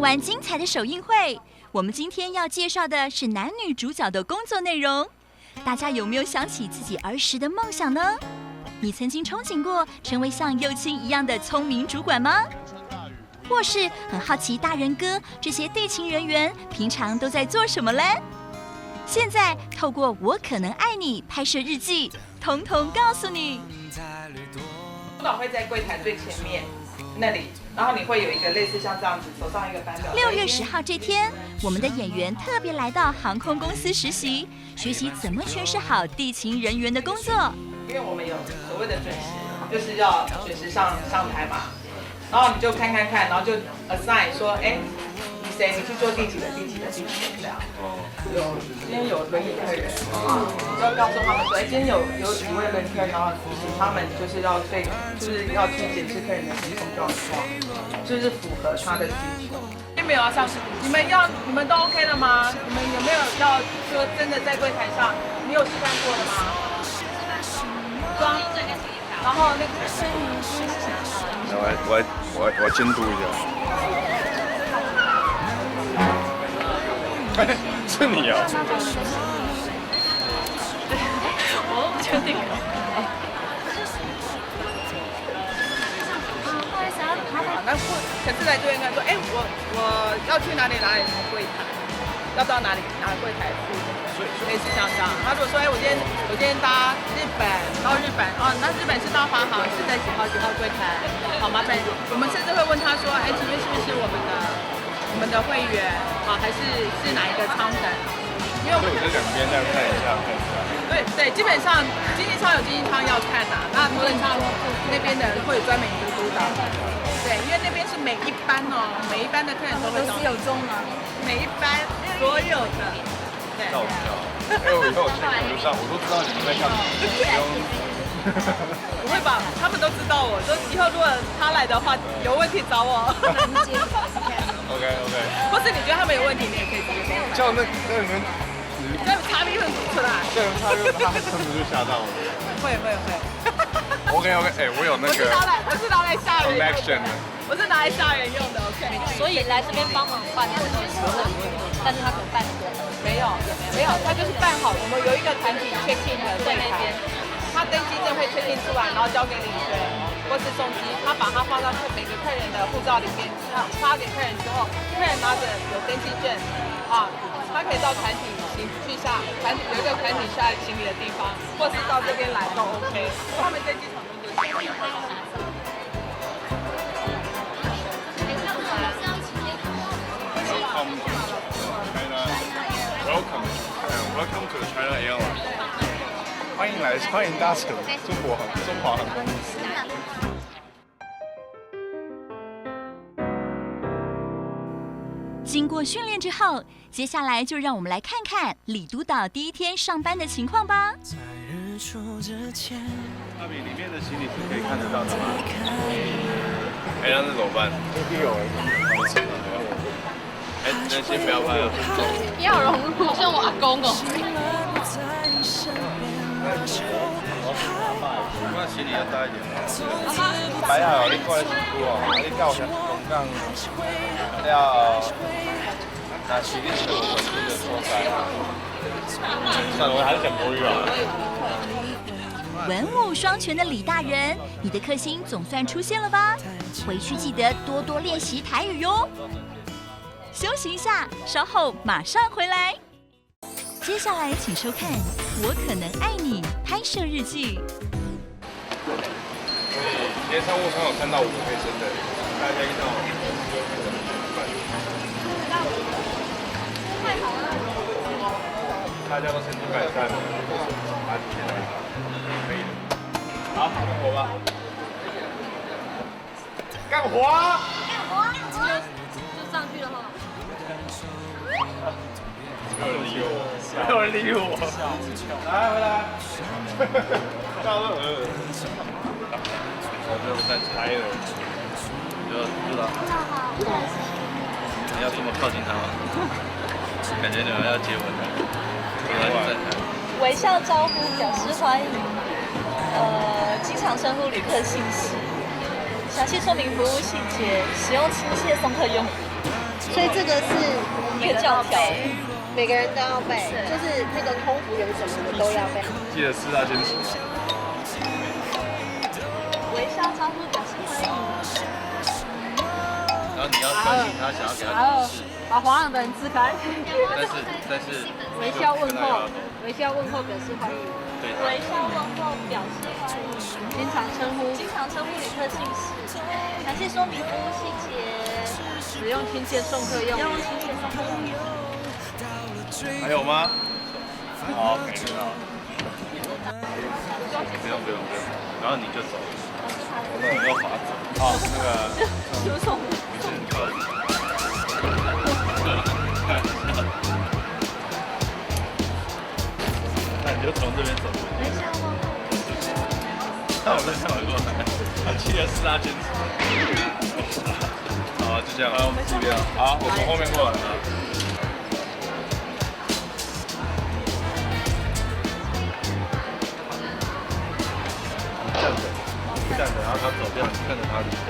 看完精彩的首映会，我们今天要介绍的是男女主角的工作内容。大家有没有想起自己儿时的梦想呢？你曾经憧憬过成为像幼青一样的聪明主管吗？或是很好奇大人哥这些地勤人员平常都在做什么嘞？现在透过《我可能爱你》拍摄日记，统统告诉你。督导会在柜台最前面那里，然后你会有一个类似像这样子手上一个班表。6月10号这天，我们的演员特别来到航空公司实习，学习怎么诠释好地勤人员的工作。因为我们有所谓的准时，就是要准时上台嘛，然后你就看，然后就 assign 说，你谁你去做第几的这样。今天有轮椅客人啊，你就要告诉他们说，今天有几位轮椅客人，然后请他们就是要去检视客人的精神状况，就是符合他的需求。并没有要上市，你们都 OK 了吗？你们有没有要说真的在柜台上，你有示范过的吗？装，然后那个我监督一下。是你啊？我都不确定。不好意思啊，那可是来就应该说，我要去哪里什么柜台，要到哪柜台去，类似像这样。他如果说，我今天搭日本到日本，那日本是到华航是在几号柜台？好，麻烦我们甚至会问他说，请问是不是我们的会员，还是哪一个舱等？因为我们是两边这样看一下。对，基本上经济舱有经济舱要看呐，那头等舱那边的会有专门一个督导。对，因为那边是每一班的客人都会到。有中吗？每一班所有的。对。照片。我以后我都知道你们在干嘛。不会吧？他们都知道我，说以后如果他来的话，有问题找我。OK。或是你觉得他们有问题，你也可以直接说。叫那你们。这差别很出来。这人差别，他真的就吓到我。会。OK，我有那个。我是拿来吓人。Connection 的。我是拿来吓人用的 ，OK。所以来这边帮忙办的其实是，但是他可能办的没有，他就是办好。我们有一个团体 check in 的在那边，他登机证会 check in 出来，然后交给领队或是送机，他把它放到每个客人的护照里面，发给客人之后，客人拿着有登机证他可以到团体去下有一个团体下行李的地方，或是到这边来都 OK。他们在机场都是。Welcome to China Airlines。欢迎搭乘中华航空公司。经过训练之后，接下来就让我们来看看李督导第一天上班的情况吧。那里面的行李是可以看得到的吗？那怎么办？那先不要拍了。你好融入，好像我阿公哦。那行李要大一点。摆好，你过来辛苦哦，你到香港要拿行李是我们这个所在。算了，我还是讲国语啊。文武双全的李大人，你的克星总算出现了吧？回去记得多多练习台语哟。休息一下，稍后马上回来。接下来请收看《我可能爱你》拍摄日记。今天商务舱有看到5个配生的，大家一到。太好了！大家都身体改善了，把体现来可以的。好，干活吧！干活啊！就上去了哈。没有人理我。来，回来。到了。我就在猜了，知道。你要这么靠近他吗？感觉你们要接吻了。微笑招呼，表示欢迎。经常称呼旅客姓氏。详细说明服务细节，使用亲切送客用。所以这个是一个教条，每个人都要背，就是那个空服员什么的都要背。记得4大坚持。微笑招呼表示欢迎。然后你要相信他想要给他指示，把滑浪的人支开。但是微笑问候，微笑问候表示欢迎。对，微笑问候表示欢迎。经常称呼旅客姓氏。详细说明服务细节。使用亲切送客用。还有吗？好，没了。不用，然后你就走，你要滑走。好，那个。输送。那你就从这边走。那我再看完过来，他记得4大坚持。好，就这样，我们这边。好，我从后面过来了。站着，然后他走掉，你看着他离开。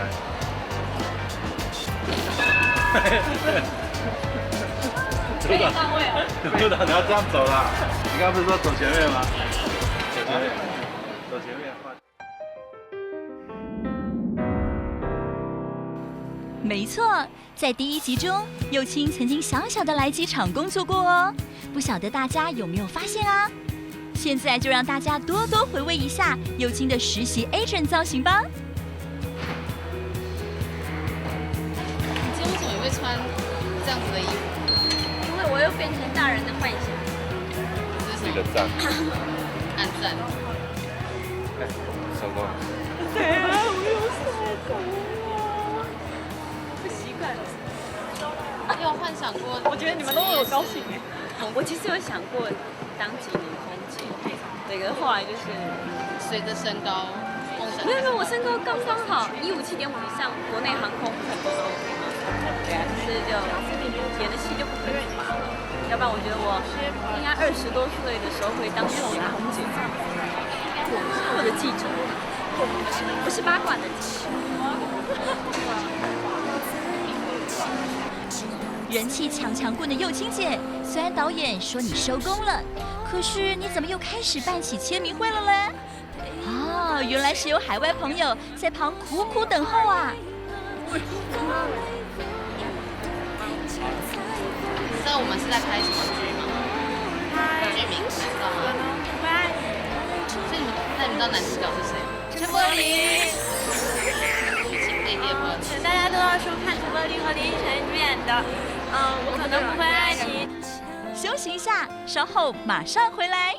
可以到位了。督导，你要这样走啦。你刚刚不是说走前面吗？走前面，走前面。没错，在第1集中，佑清曾经小小的来机场工作过哦，不晓得大家有没有发现啊？现在就让大家多多回味一下佑清的实习 agent 造型吧。你今天为什么会穿这样子的衣服？因为我又变成大人的幻想。这是一个赞，按赞。成功。对啊，我又帅走了，不习惯。你有幻想过？我觉得你们都为我高兴哎。我其实有想过当几年空姐，对，可是后来就是随着身高，梦想。没有，我身高刚刚好157.5以上，国内航空很多都 OK 嘛。对啊，可是就演的戏就不可能嘛，要不然我觉得我应该20多岁的时候会当少男空姐，或者记者，不是八卦的记者。人气强棍的佑清姐，虽然导演说你收工了，可是你怎么又开始办起签名会了嘞？哦，原来是有海外朋友在旁苦苦等候啊！知道我们是在拍什么剧吗？剧名知道吗？所以你知道男主角是谁？陈柏霖。请内列吗？大家都要说看陈柏霖和林依晨主演的，我可能不会爱你。休息一下，稍后马上回来。